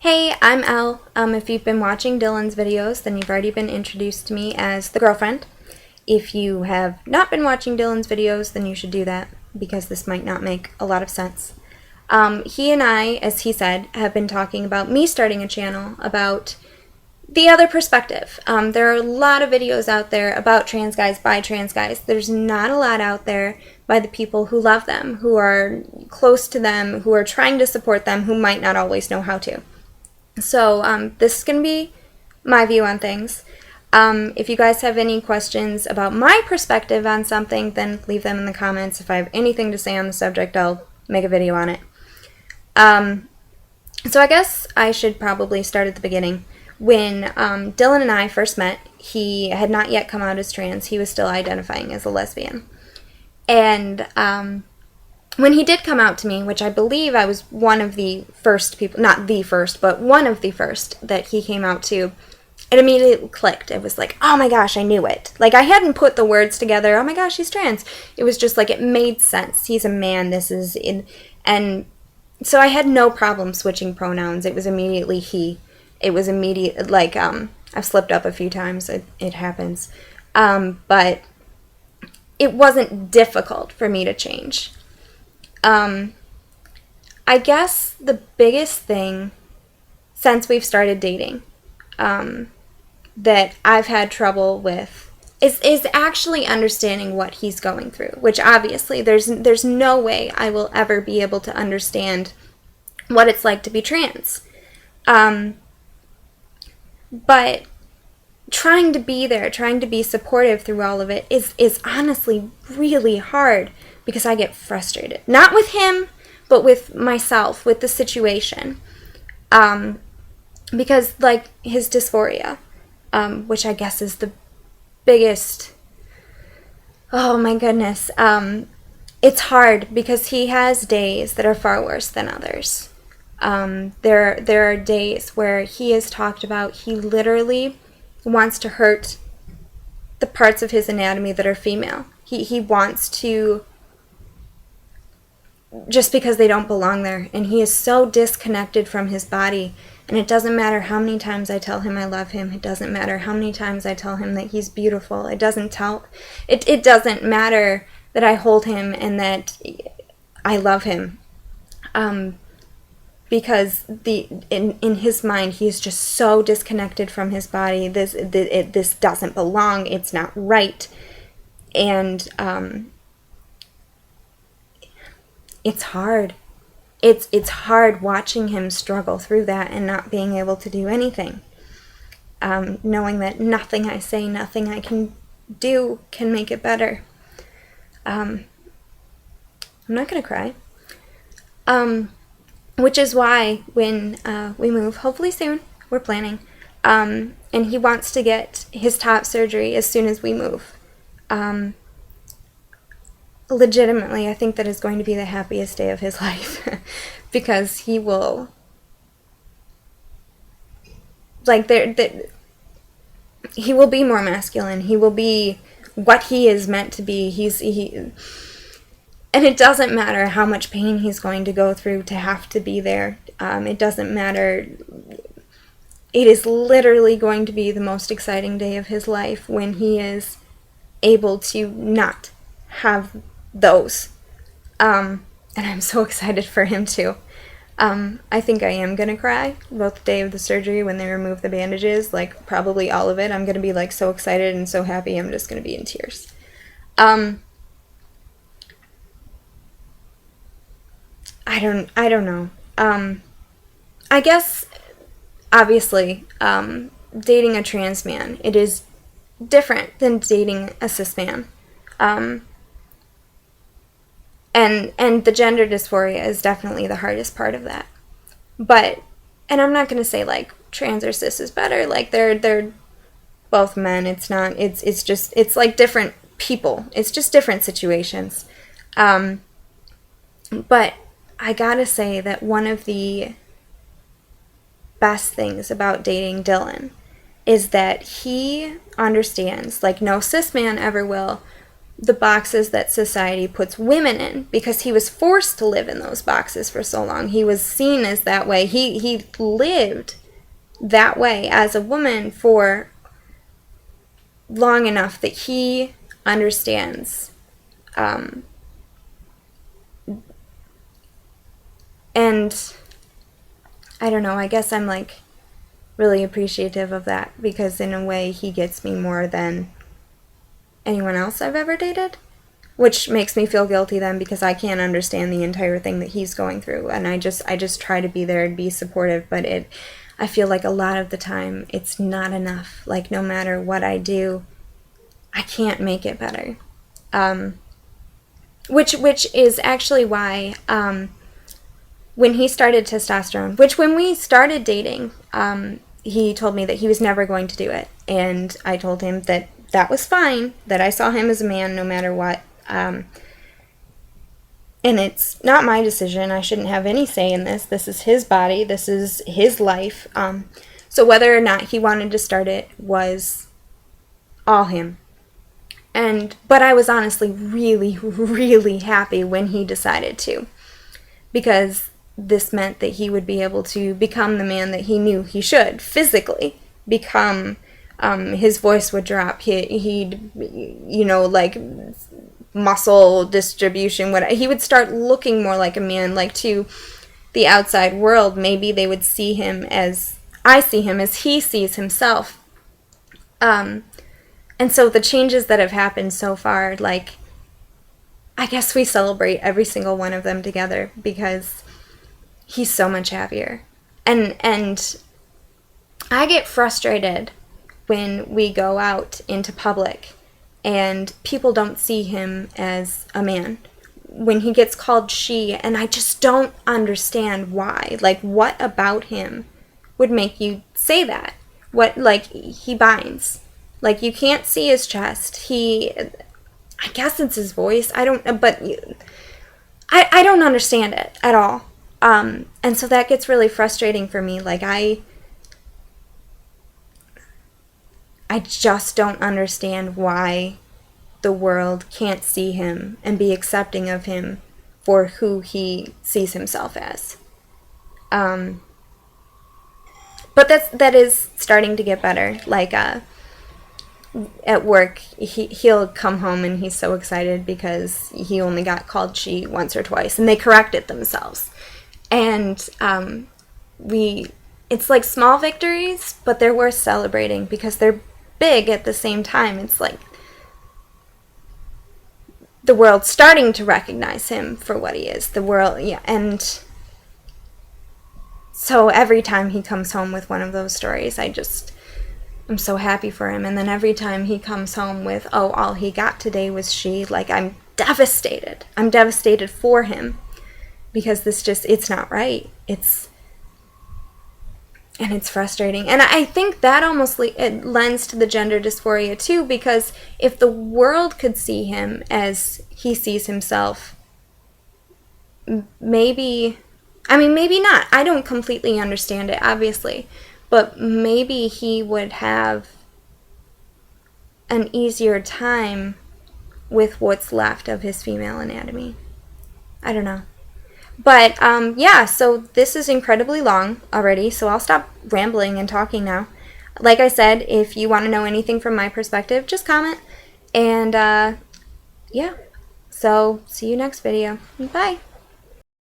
Hey, I'm Elle. If you've been watching Dylan's videos, then you've already been introduced to me as the girlfriend. If you have not been watching Dylan's videos, then you should do that, because this might not make a lot of sense. He and I, as he said, have been talking about me starting a channel about the other perspective. There are a lot of videos out there about trans guys by trans guys. There's not a lot out there by the people who love them, who are close to them, who are trying to support them, who might not always know how to. So this is going to be my view on things. If you guys have any questions about my perspective on something, then leave them in the comments. If I have anything to say on the subject, I'll make a video on it. So I guess I should probably start at the beginning. When Dylan and I first met, he had not yet come out as trans. He was still identifying as a lesbian. And when he did come out to me, which I believe I was one of the first people, not the first, but one of the first that he came out to, it immediately clicked. It was like, oh my gosh, I knew it. Like, I hadn't put the words together, oh my gosh, he's trans. It was just like, it made sense. He's a man, this is in, and so I had no problem switching pronouns. It was immediately he. It was immediate, like, I've slipped up a few times, it happens. But it wasn't difficult for me to change. I guess the biggest thing since we've started dating that I've had trouble with is actually understanding what he's going through, which obviously there's no way I will ever be able to understand what it's like to be trans. But trying to be there, trying to be supportive through all of it is honestly really hard because I get frustrated. Not with him, but with myself, with the situation. Because, like, his dysphoria, which I guess is the biggest, oh my goodness, it's hard because he has days that are far worse than others. There are days where he has talked about he literally wants to hurt the parts of his anatomy that are female. He wants to, just because they don't belong there, and he is so disconnected from his body, and it doesn't matter how many times I tell him I love him, it doesn't matter how many times I tell him that he's beautiful, it doesn't matter that I hold him and that I love him, because in his mind he's just so disconnected from his body. This doesn't belong, it's not right, and it's hard. It's hard watching him struggle through that and not being able to do anything. Knowing that nothing I say, nothing I can do can make it better. I'm not gonna cry. Which is why when we move, hopefully soon, we're planning, and he wants to get his top surgery as soon as we move. Legitimately, I think that is going to be the happiest day of his life because he will, like, he will be more masculine. He will be what he is meant to be. And it doesn't matter how much pain he's going to go through to have to be there. It doesn't matter. It is literally going to be the most exciting day of his life when he is able to not have those. And I'm so excited for him too. I think I am gonna cry both the day of the surgery when they remove the bandages, like probably all of it. I'm gonna be like so excited and so happy I'm just gonna be in tears. I don't know. I guess obviously dating a trans man, it is different than dating a cis man. And the gender dysphoria is definitely the hardest part of that. But, and I'm not going to say like trans or cis is better, like they're both men. It's not, it's just, it's like different people. It's just different situations. But I gotta say that one of the best things about dating Dylan is that he understands, like no cis man ever will, the boxes that society puts women in, because he was forced to live in those boxes for so long. He was seen as that way. He lived that way as a woman for long enough that he understands. And I don't know, I guess I'm like really appreciative of that, because in a way he gets me more than anyone else I've ever dated, which makes me feel guilty then, because I can't understand the entire thing that he's going through, and I just try to be there and be supportive, but I feel like a lot of the time it's not enough. Like, no matter what I do, I can't make it better. Which is actually why when he started testosterone, which when we started dating, he told me that he was never going to do it, and I told him that that was fine, that I saw him as a man no matter what, and it's not my decision. I shouldn't have any say in this. This is his body. This is his life. So whether or not he wanted to start it was all him. But I was honestly really, really happy when he decided to, because this meant that he would be able to become the man that he knew he should physically become. His voice would drop. He'd, like muscle distribution. He would start looking more like a man. Like, to the outside world, maybe they would see him as I see him, as he sees himself. And so the changes that have happened so far, like, I guess we celebrate every single one of them together, because he's so much happier. And I get frustrated when we go out into public and people don't see him as a man, when he gets called she, and I just don't understand why. Like, what about him would make you say that? What, like, he binds. Like, you can't see his chest. I guess it's his voice. I don't understand it at all. And so that gets really frustrating for me. Like, I just don't understand why the world can't see him and be accepting of him for who he sees himself as. But that is starting to get better. Like, at work, he'll come home and he's so excited because he only got called she once or twice, and they corrected themselves. And it's like small victories, but they're worth celebrating because they're big at the same time. It's like the world's starting to recognize him for what he is. The world, yeah, and so every time he comes home with one of those stories, I'm so happy for him. And then every time he comes home with, oh, all he got today was she, like, I'm devastated. I'm devastated for him, because it's not right. It's frustrating. And I think that almost it lends to the gender dysphoria too, because if the world could see him as he sees himself, maybe not. I don't completely understand it, obviously, but maybe he would have an easier time with what's left of his female anatomy. I don't know. But, yeah, so this is incredibly long already, so I'll stop rambling and talking now. Like I said, if you want to know anything from my perspective, just comment. And, yeah. So, see you next video. Bye.